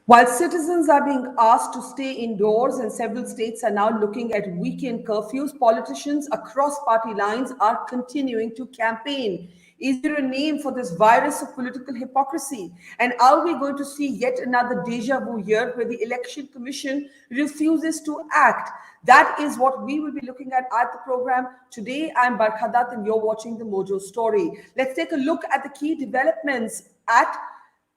While citizens are being asked to stay indoors and several states are now looking at weekend curfews, politicians across party lines are continuing to campaign. Is there a name for this virus of political hypocrisy? And are we going to see yet another deja vu year where the Election Commission refuses to act? That is what we will be looking at the program today. I'm Barkha Dutt and you're watching the Mojo Story. Let's take a look at the key developments at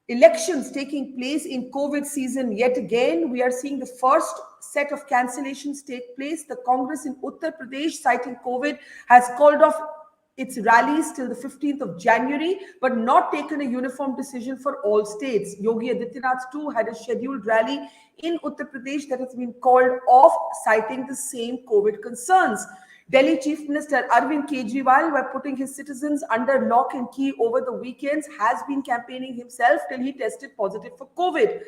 elections taking place in COVID season yet again. We are seeing the first set of cancellations take place. The Congress in Uttar Pradesh, citing COVID, has called off its rallies till the 15th of January, but not taken a uniform decision for all states. Yogi Adityanath too had a scheduled rally in Uttar Pradesh that has been called off, citing the same COVID concerns. Delhi Chief Minister Arvind Kejriwal, by putting his citizens under lock and key over the weekends, has been campaigning himself till he tested positive for COVID.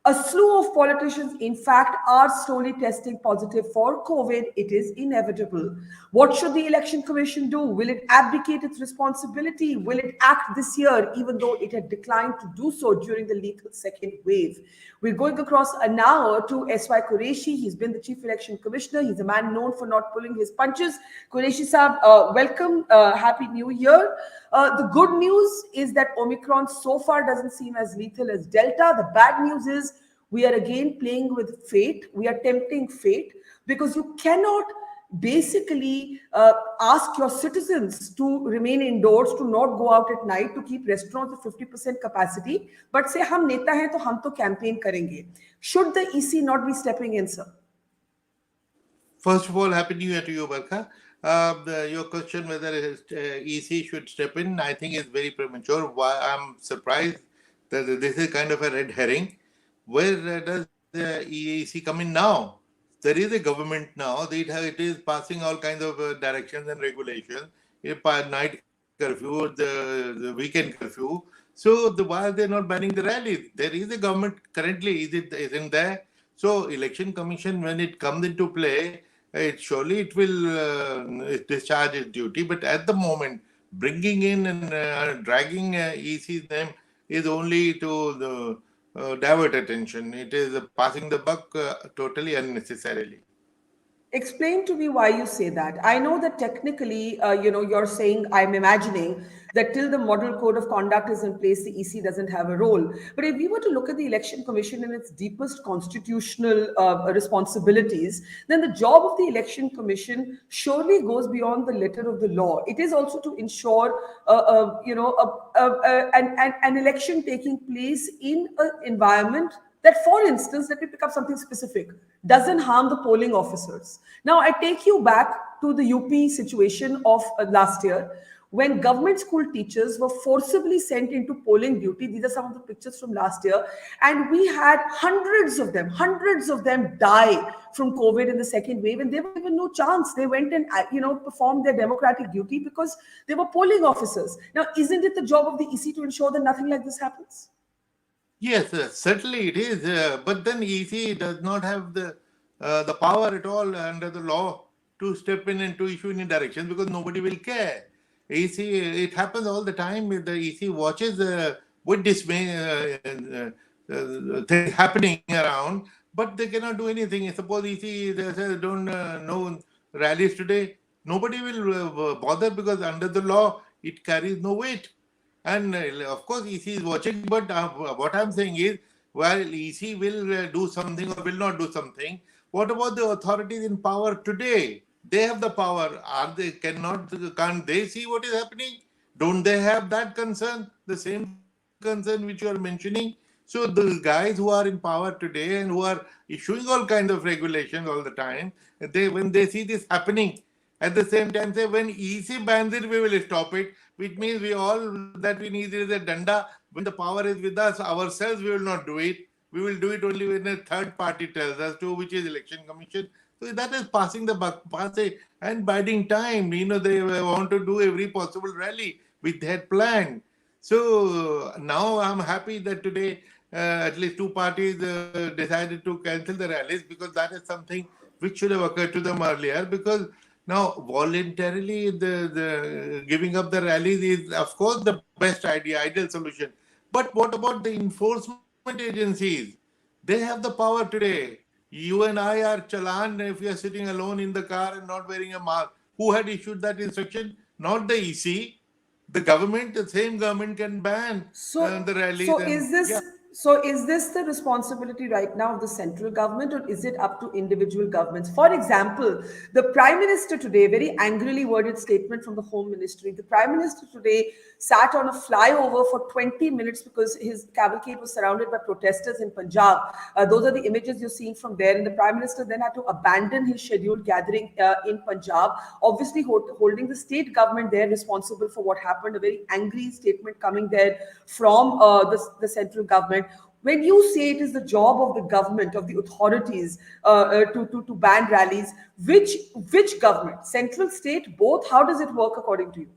A slew of politicians, in fact, are slowly testing positive for COVID. It is inevitable. What should the Election Commission do? Will it abdicate its responsibility? Will it act this year, even though it had declined to do so during the lethal second wave? We're going across an hour to S.Y. Quraishi. He's been the Chief Election Commissioner. He's a man known for not pulling his punches. Quraishi Saab, welcome. Happy New Year. The good news is that Omicron so far doesn't seem as lethal as Delta. The bad news is we are again playing with fate. We are tempting fate because you cannot basically ask your citizens to remain indoors, to not go out at night, to keep restaurants at 50% capacity, but say hum neta hain to hum to campaign karenge. Should the EC not be stepping in, sir? First of all, Happy New Year to you, Barkha. Your question whether EC should step in, I think is very premature. Why I'm surprised that this is kind of a red herring. Where does the EC come in now? There is a government now. It is passing all kinds of directions and regulations. Night curfew, the weekend curfew. So why are they not banning the rallies? There is a government currently, isn't there? So Election Commission, when it comes into play, surely it will discharge its duty. But at the moment, bringing in and dragging EC's name is only to divert attention. It is passing the buck totally unnecessarily. Explain to me why you say that. I know that technically, you're saying, I'm imagining that till the model code of conduct is in place, the EC doesn't have a role. But if we were to look at the Election Commission and its deepest constitutional responsibilities, then the job of the Election Commission surely goes beyond the letter of the law. It is also to ensure, an election taking place in an environment that, for instance, let me pick up something specific, doesn't harm the polling officers. Now, I take you back to the UP situation of last year when government school teachers were forcibly sent into polling duty. These are some of the pictures from last year. And we had hundreds of them die from COVID in the second wave. And they were given no chance. They went and, performed their democratic duty because they were polling officers. Now, isn't it the job of the EC to ensure that nothing like this happens? Yes, certainly it is. But then EC does not have the power at all under the law to step in and to issue any directions because nobody will care. EC, it happens all the time. The EC watches with dismay things happening around, but they cannot do anything. Suppose EC says don't know rallies today, nobody will bother because under the law it carries no weight. And of course, EC is watching, but what I'm saying is, while EC will do something or will not do something, what about the authorities in power today? They have the power. Can't they see what is happening? Don't they have that concern? The same concern which you are mentioning? So the guys who are in power today and who are issuing all kinds of regulations all the time, when they see this happening, at the same time say, when EC bans it, we will stop it, which means we need is a danda. When the power is with us, ourselves, we will not do it. We will do it only when a third party tells us to, which is Election Commission. So that is passing the buck, and biding time. They want to do every possible rally which they had planned. So now I'm happy that today at least two parties decided to cancel the rallies because that is something which should have occurred to them earlier. Because now voluntarily the giving up the rallies is of course the best idea, ideal solution. But what about the enforcement agencies? They have the power today. You and I are challan if you are sitting alone in the car and not wearing a mask. Who had issued that instruction? Not the EC. The government, the same government can ban So, the rallies so and is yeah. this so is this the responsibility right now of the central government, or is it up to individual governments? For example, the Prime Minister today, very angrily worded statement from the Home Ministry. The Prime Minister today sat on a flyover for 20 minutes because his cavalcade was surrounded by protesters in Punjab. Those are the images you're seeing from there. And the Prime Minister then had to abandon his scheduled gathering in Punjab, obviously holding the state government there responsible for what happened. A very angry statement coming there from the central government. When you say it is the job of the government, of the authorities, to ban rallies, which government, central, state, both? How does it work according to you?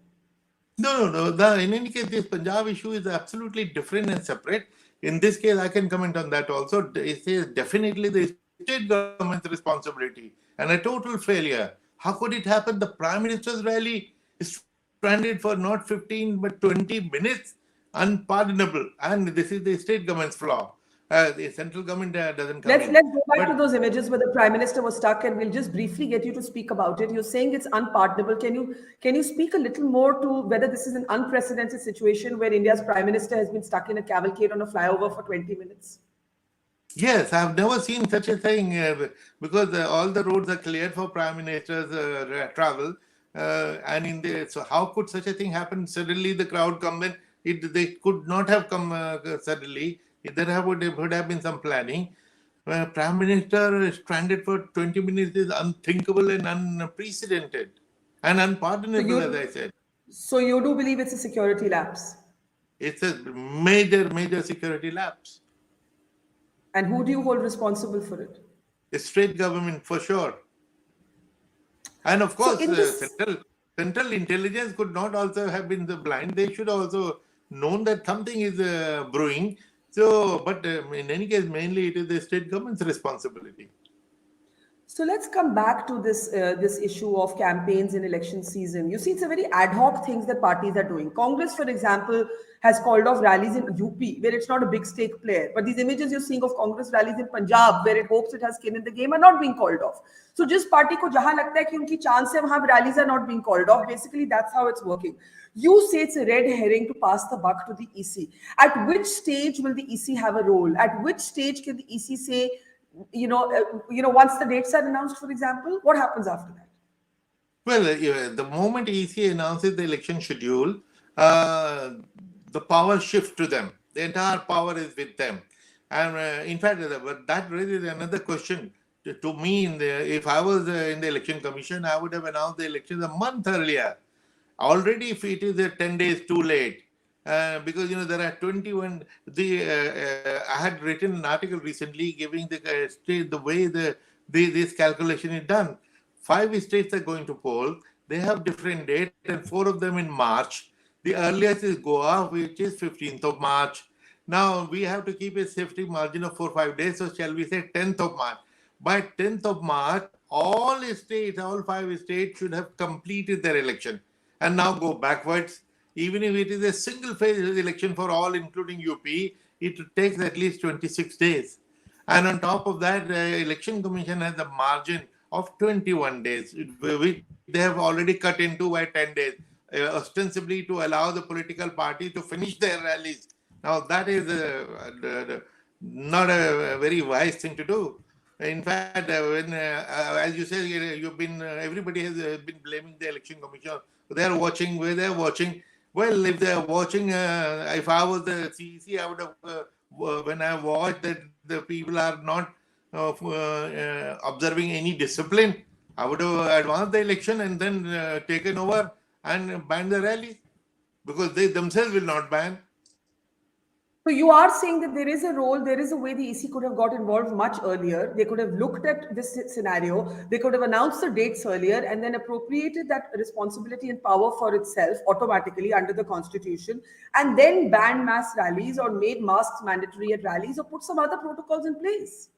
No. In any case, this Punjab issue is absolutely different and separate. In this case, I can comment on that also. It is definitely the state government's responsibility and a total failure. How could it happen? The Prime Minister's rally is stranded for not 15 but 20 minutes. Unpardonable. And this is the state government's flaw. The central government doesn't come in. Let's go back to But those images where the Prime Minister was stuck, and we'll just briefly get you to speak about it. You're saying it's unpardonable. Can you speak a little more to whether this is an unprecedented situation where India's Prime Minister has been stuck in a cavalcade on a flyover for 20 minutes? yes, I've never seen such a thing because all the roads are cleared for prime minister's travel, and so how could such a thing happen? Suddenly, the crowd come in. They could not have come suddenly. Would have been some planning. Prime Minister stranded for 20 minutes is unthinkable and unprecedented and So unpardonable, as I you said. so you do believe it's a security lapse? It's a major security lapse. And who do you hold responsible for it? The state government for sure. And of So course, in this central intelligence could not also have been the blind. They should also known that something is brewing. So, but in any case, mainly it is the state government's responsibility. So let's come back to this issue of campaigns in election season. You see, it's a very ad hoc things that parties are doing. Congress, for example, has called off rallies in UP where it's not a big stake player. But these images you're seeing of Congress rallies in Punjab where it hopes it has skin in the game are not being called off. So just party ko jahan lagta hai ki unki chance hai wahan rallies are not being called off. Basically, that's how it's working. You say it's a red herring to pass the buck to the EC. At which stage will the EC have a role? At which stage can the EC say, once the dates are announced, for example, what happens after that? Well, the moment EC announces the election schedule, the power shifts to them. The entire power is with them. And in fact, that raises another question. To me, if I was in the election commission, I would have announced the elections a month earlier. Already, if it is 10 days too late, because there are 21. I had written an article recently giving the state the way this calculation is done. 5 states are going to poll. They have different dates, and 4 of them in March. The earliest is Goa, which is 15th of March. Now we have to keep a safety margin of 4-5 days. So shall we say 10th of March? By 10th of March, all 5 states should have completed their election. And now go backwards. Even if it is a single phase election for all, including UP, it takes at least 26 days. And on top of that, the Election Commission has a margin of 21 days, which they have already cut into by 10 days, ostensibly to allow the political party to finish their rallies. Now, that is not a very wise thing to do. In fact, as you say, everybody has been blaming the Election Commission. They are watching, where they are watching. Well, if they are watching, if I was the CEC, I would have, when I watched that the people are not observing any discipline, I would have advanced the election and then taken over and banned the rally, because they themselves will not ban. So you are saying that there is a role, there is a way the EC could have got involved much earlier. They could have looked at this scenario. They could have announced the dates earlier and then appropriated that responsibility and power for itself automatically under the constitution, and then banned mass rallies or made masks mandatory at rallies or put some other protocols in place.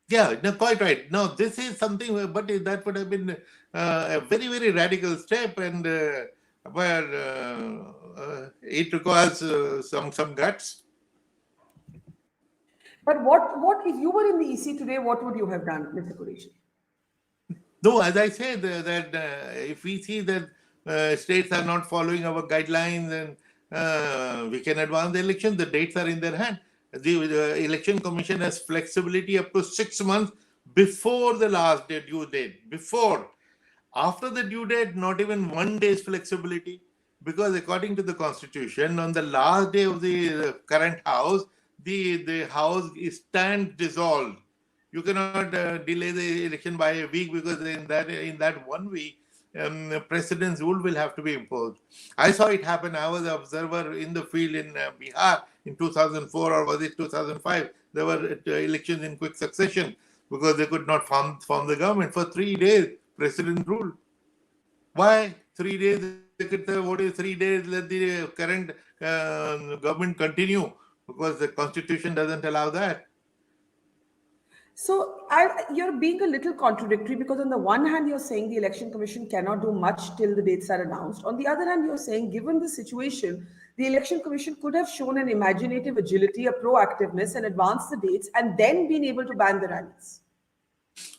Yeah, no, quite right. No, this is something, but that would have been a very, very radical step, and where it requires some guts. But what if you were in the EC today, what would you have done, Mr. Qureshi? No, as I said, that if we see that states are not following our guidelines and we can advance the election, the dates are in their hand. The election commission has flexibility up to 6 months before the last due date. Before. After the due date, not even 1 day's flexibility, because according to the constitution, on the last day of the current house, the house stands dissolved. You cannot delay the election by a week, because in that 1 week, president's rule will have to be imposed. I saw it happen. I was an observer in the field in Bihar in 2004, or was it 2005? There were elections in quick succession because they could not form the government for 3 days. President ruled. Why 3 days? They could say, what is 3 days? Let the current government continue, because the constitution doesn't allow that. So you're being a little contradictory, because on the one hand, you're saying the election commission cannot do much till the dates are announced. On the other hand, you're saying, given the situation, the election commission could have shown an imaginative agility, a proactiveness, and advanced the dates, and then been able to ban the rallies.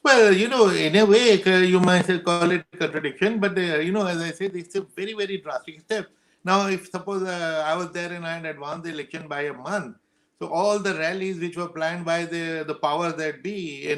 Well, in a way, you might call it contradiction, but, as I said, it's a very, very drastic step. Now, if suppose I was there and I had advanced the election by a month, so all the rallies which were planned by the powers that be,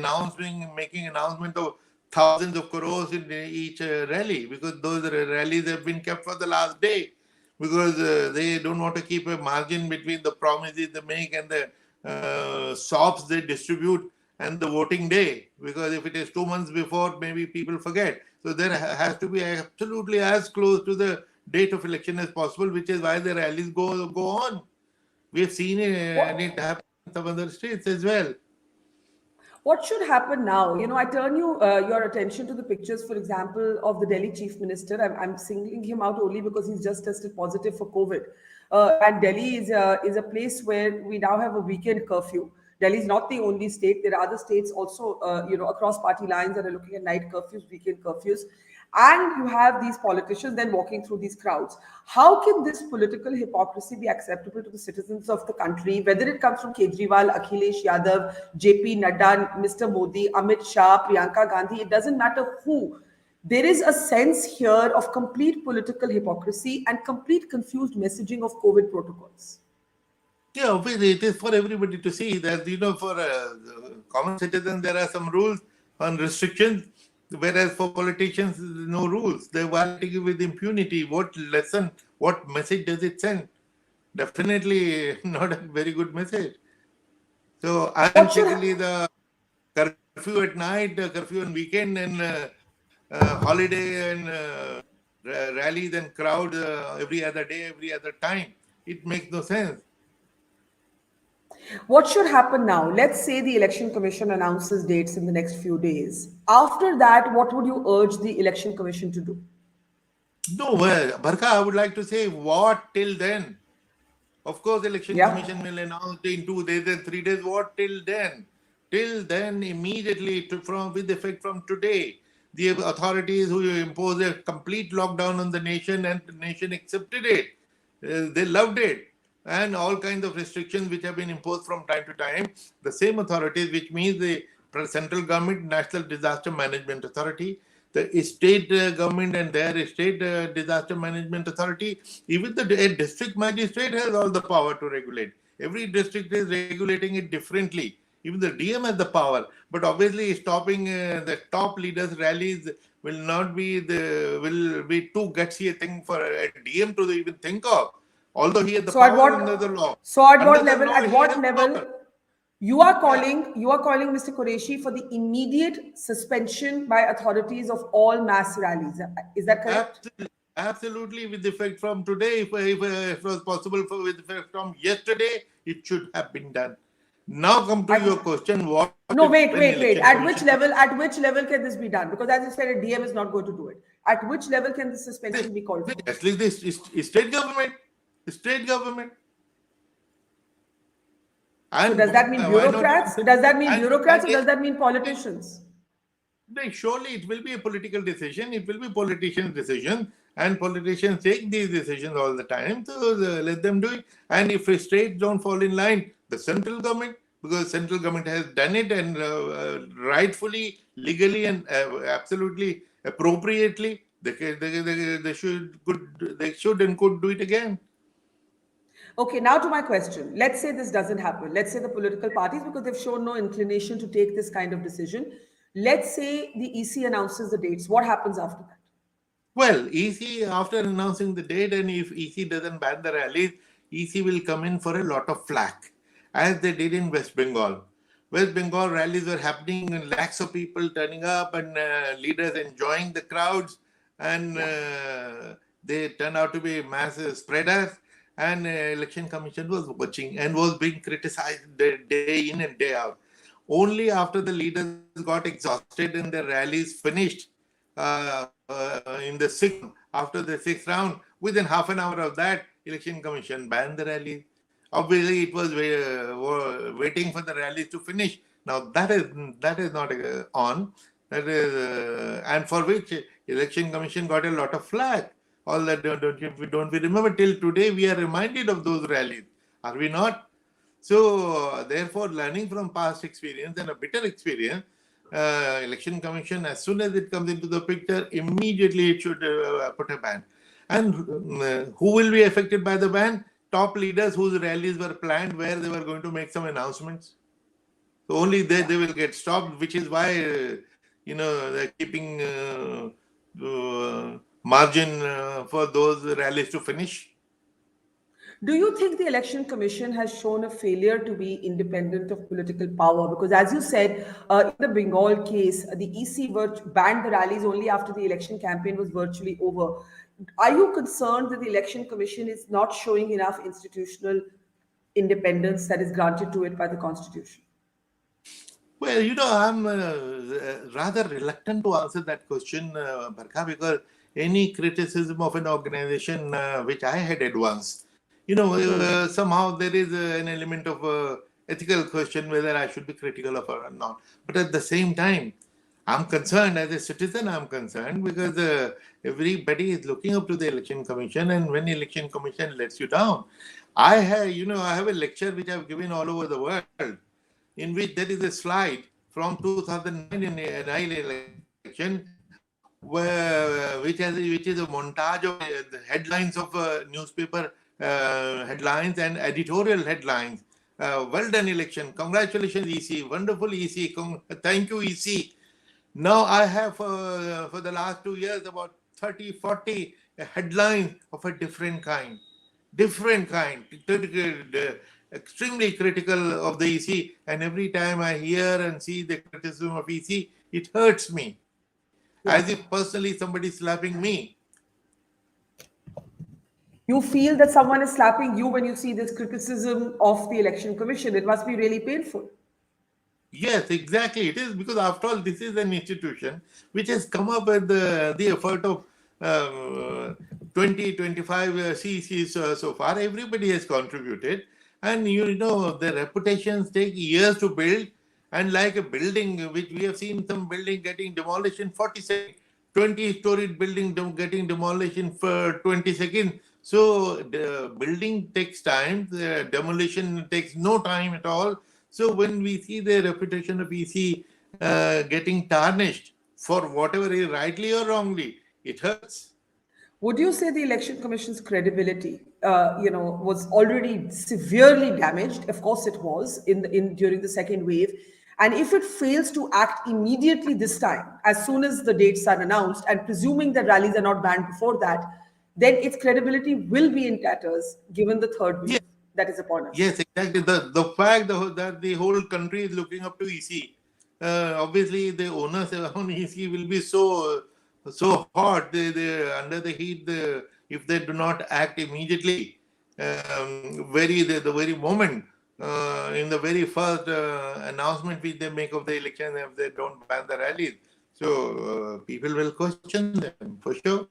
making announcement of thousands of crores in each rally, because those rallies have been kept for the last day, because they don't want to keep a margin between the promises they make and the sops they distribute and the voting day, because if it is 2 months before, maybe people forget. So there has to be absolutely as close to the date of election as possible, which is why the rallies go on. We have seen it, and it happens in some other states as well. What should happen now? I turn your attention to the pictures, for example, of the Delhi Chief Minister. I'm singling him out only because he's just tested positive for COVID. And Delhi is a place where we now have a weekend curfew. Delhi is not the only state. There are other states also, across party lines that are looking at night curfews, weekend curfews. And you have these politicians then walking through these crowds. How can this political hypocrisy be acceptable to the citizens of the country, whether it comes from Kejriwal, Akhilesh Yadav, JP Nadda, Mr. Modi, Amit Shah, Priyanka Gandhi? It doesn't matter who. There is a sense here of complete political hypocrisy and complete confused messaging of COVID protocols. Yeah, obviously, it is for everybody to see that, for common citizens, there are some rules on restrictions, whereas for politicians, no rules. They're violating with impunity. What lesson, what message does it send? Definitely not a very good message. So, unfortunately, the curfew at night, curfew on weekend, and holiday, and rallies and crowd every other day, every other time, it makes no sense. What should happen now? Let's say the election commission announces dates in the next few days. After that, what would you urge the election commission to do? No, well, Barkha, I would like to say, what till then? Of course, election commission will announce in 2 days and 3 days. What till then? Till then, immediately, with effect from today, the authorities who imposed a complete lockdown on the nation, and the nation accepted it. They loved it. And all kinds of restrictions which have been imposed from time to time. The same authorities, which means the central government, National Disaster Management Authority, the state government and their state disaster management authority, even the district magistrate has all the power to regulate. Every district is regulating it differently. Even the DM has the power, but obviously stopping the top leaders' rallies will be too gutsy a thing for a DM to even think of. Although he has the power under the law. So at what level? At what level? You are calling Mr. Qureshi for the immediate suspension by authorities of all mass rallies. Is that correct? Absolutely, with effect from today. If it was possible with effect from yesterday, it should have been done. Now come to your question. What? No, wait. At which level can this be done? Because as you said, a DM is not going to do it. At which level can the suspension be called for? At least this state government. State government. So does that mean bureaucrats? Does that mean bureaucrats, or does that mean politicians? Surely it will be a political decision. It will be politicians' decision, and politicians take these decisions all the time. So let them do it. And if states don't fall in line, the central government, because central government has done it, and rightfully, legally, and absolutely appropriately, they should and could do it again. Okay, now to my question. Let's say this doesn't happen. Let's say the political parties, because they've shown no inclination to take this kind of decision. Let's say the EC announces the dates. What happens after that? Well, EC, after announcing the date, and if EC doesn't ban the rallies, EC will come in for a lot of flack, as they did in West Bengal. West Bengal rallies were happening, and lakhs of people turning up, and leaders enjoying the crowds, and they turned out to be mass spreaders. And election commission was watching and was being criticized day in and day out. Only after the leaders got exhausted and their rallies finished, in the after the sixth round, within half an hour of that, election commission banned the rally. Obviously, it was waiting for the rallies to finish. Now that is not on. That is, and for which election commission got a lot of flack. All that don't we remember till today? We are reminded of those rallies, are we not? So therefore, learning from past experience and a bitter experience, election commission, as soon as it comes into the picture, immediately it should put a ban. And who will be affected by the ban? Top leaders whose rallies were planned where they were going to make some announcements. So only they will get stopped, which is why they're keeping margin for those rallies to finish. Do you think the Election Commission has shown a failure to be independent of political power? Because, as you said, in the Bengal case, the EC banned the rallies only after the election campaign was virtually over. Are you concerned that the Election Commission is not showing enough institutional independence that is granted to it by the Constitution? Well, I'm rather reluctant to answer that question, Barkha, because any criticism of an organization which I headed once, somehow there is an element of ethical question whether I should be critical of her or not. But at the same time, I'm concerned as a citizen. I'm concerned because everybody is looking up to the election commission, and when election commission lets you down, I have a lecture which I've given all over the world, in which there is a slide from 2009 in an election, which is a montage of the headlines of newspaper headlines and editorial headlines. Well done election, congratulations EC, wonderful EC, thank you EC. Now I have for the last 2 years about 30-40 headlines of a different kind, extremely critical of the EC, and every time I hear and see the criticism of EC, it hurts me, as if personally somebody is slapping me. You feel that someone is slapping you when you see this criticism of the Election Commission. It must be really painful. Yes, exactly. It is, because after all, this is an institution which has come up with the effort of 20-25 CECs so far. Everybody has contributed. And the reputations take years to build. And like a building, which we have seen some building getting demolished in 40 seconds, 20-storied building getting demolished in 20 seconds. So the building takes time, the demolition takes no time at all. So when we see the reputation of EC getting tarnished for whatever is rightly or wrongly, it hurts. Would you say the Election Commission's credibility, was already severely damaged? Of course, it was during the second wave. And if it fails to act immediately this time, as soon as the dates are announced, and presuming that rallies are not banned before that, then its credibility will be in tatters, given the third wave that is upon us. Yes, exactly. The fact that the whole country is looking up to EC, obviously the owners on EC will be so hot. They under the heat. If they do not act immediately, the very moment, in the very first announcement which they make of the election, if they don't ban the rallies, so people will question them for sure.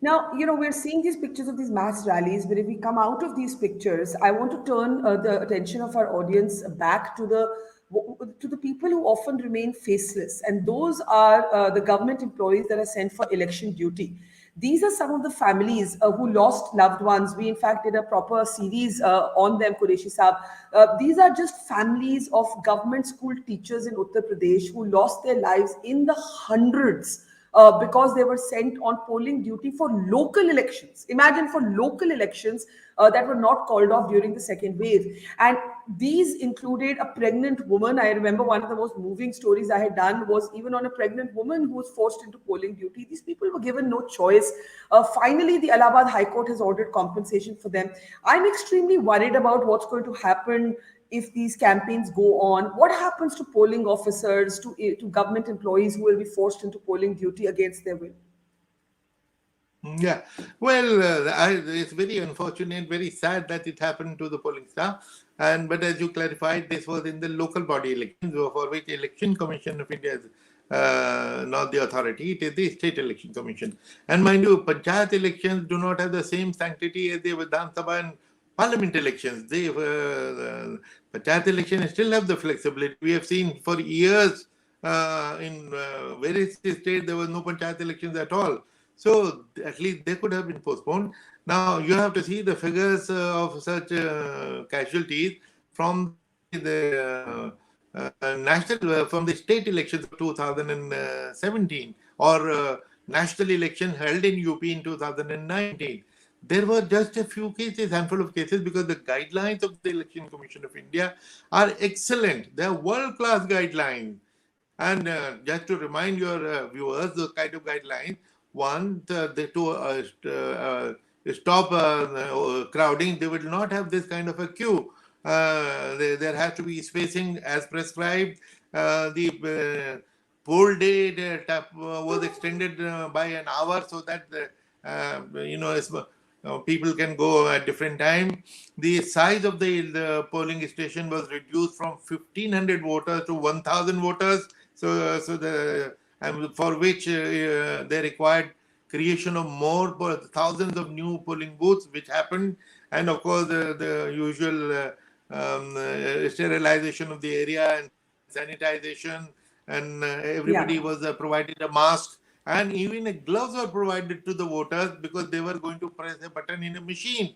Now, we're seeing these pictures of these mass rallies, but if we come out of these pictures, I want to turn the attention of our audience back to the people who often remain faceless, and those are the government employees that are sent for election duty. These are some of the families who lost loved ones. We, in fact, did a proper series on them, Qureshi Saab. These are just families of government school teachers in Uttar Pradesh who lost their lives in the hundreds because they were sent on polling duty for local elections. Imagine, for local elections that were not called off during the second wave. And these included a pregnant woman. I remember one of the most moving stories I had done was even on a pregnant woman who was forced into polling duty. These people were given no choice. Finally, the Allahabad High Court has ordered compensation for them. I'm extremely worried about what's going to happen if these campaigns go on. What happens to polling officers, to government employees who will be forced into polling duty against their will? Yeah, well, it's very unfortunate, very sad that it happened to the polling staff. But as you clarified, this was in the local body elections, for which Election Commission of India is not the authority. It is the State Election Commission. And mind you, Panchayat elections do not have the same sanctity as the Vidhan Sabha and Parliament elections. Panchayat elections still have the flexibility. We have seen for years in various states there was no Panchayat elections at all. So at least they could have been postponed. Now you have to see the figures of such casualties from the national, from the state elections of 2017 or national election held in UP in 2019. There were just a few cases, handful of cases, because the guidelines of the Election Commission of India are excellent. They are world-class guidelines. And just to remind your viewers, those kind of guidelines, one, to stop crowding, they will not have this kind of a queue. There has to be spacing as prescribed. The poll day was extended by an hour so that people can go at different time. The size of the polling station was reduced from 1,500 voters to 1,000 voters. For which they required creation of more thousands of new polling booths, which happened, and of course the usual sterilization of the area and sanitization, and everybody was provided a mask, and even gloves were provided to the voters because they were going to press a button in a machine.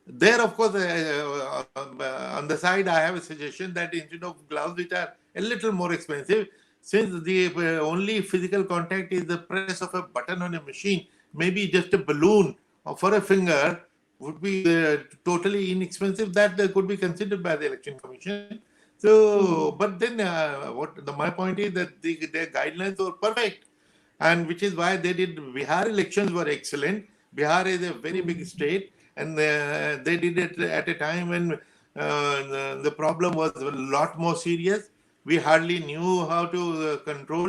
There, of course, on the side, I have a suggestion that instead of gloves, which are a little more expensive, since the only physical contact is the press of a button on a machine, maybe just a balloon for a finger would be totally inexpensive. That could be considered by the Election Commission. So, but then my point is that their guidelines were perfect, and which is why they did. Bihar elections were excellent. Bihar is a very big state, and they did it at a time when the problem was a lot more serious. We hardly knew how to control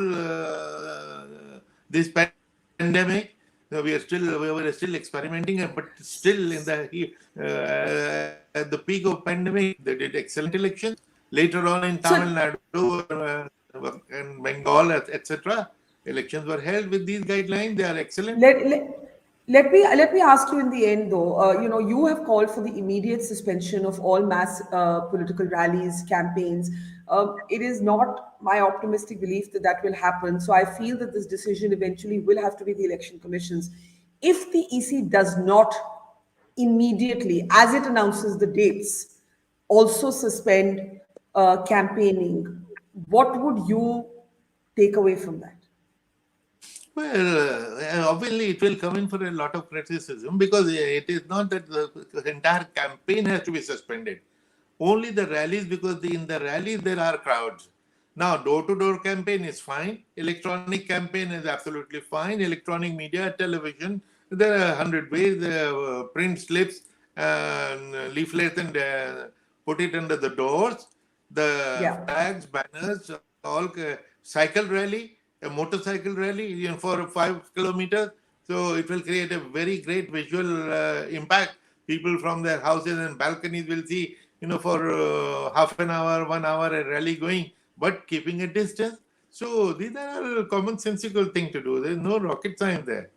this pandemic. We were still experimenting, but still in at the peak of pandemic, they did excellent elections. Later on in Tamil Nadu and Bengal, etc., elections were held with these guidelines. They are excellent. Let me ask you in the end, though. You have called for the immediate suspension of all mass political rallies, campaigns. It is not my optimistic belief that that will happen. So I feel that this decision eventually will have to be the Election Commission's. If the EC does not immediately, as it announces the dates, also suspend campaigning, what would you take away from that? Well, obviously it will come in for a lot of criticism, because it is not that the entire campaign has to be suspended. Only the rallies, because in the rallies there are crowds. Now, door-to-door campaign is fine. Electronic campaign is absolutely fine. Electronic media, television, there are 100 ways. Print slips, leaflets, and put it under the doors. The flags, banners, all cycle rally, a motorcycle rally for 5 kilometers. So it will create a very great visual impact. People from their houses and balconies will see, for half an hour, 1 hour, a rally going, but keeping a distance. So these are a commonsensical thing to do. There's no rocket science there.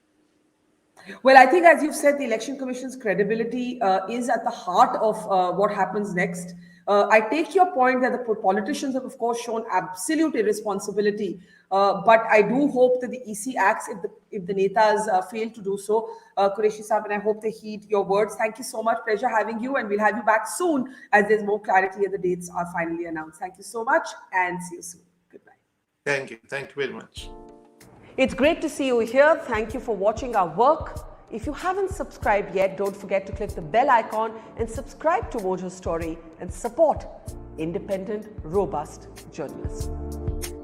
Well, I think, as you've said, the Election Commission's credibility is at the heart of what happens next. I take your point that the politicians have, of course, shown absolute irresponsibility. But I do hope that the EC acts if the Netas fail to do so. Quraishi Saab, and I hope they heed your words. Thank you so much. Pleasure having you, and we'll have you back soon as there's more clarity and the dates are finally announced. Thank you so much, and see you soon. Goodbye. Thank you. Thank you very much. It's great to see you here. Thank you for watching our work. If you haven't subscribed yet, don't forget to click the bell icon and subscribe to Mojo Story and support independent, robust journalism.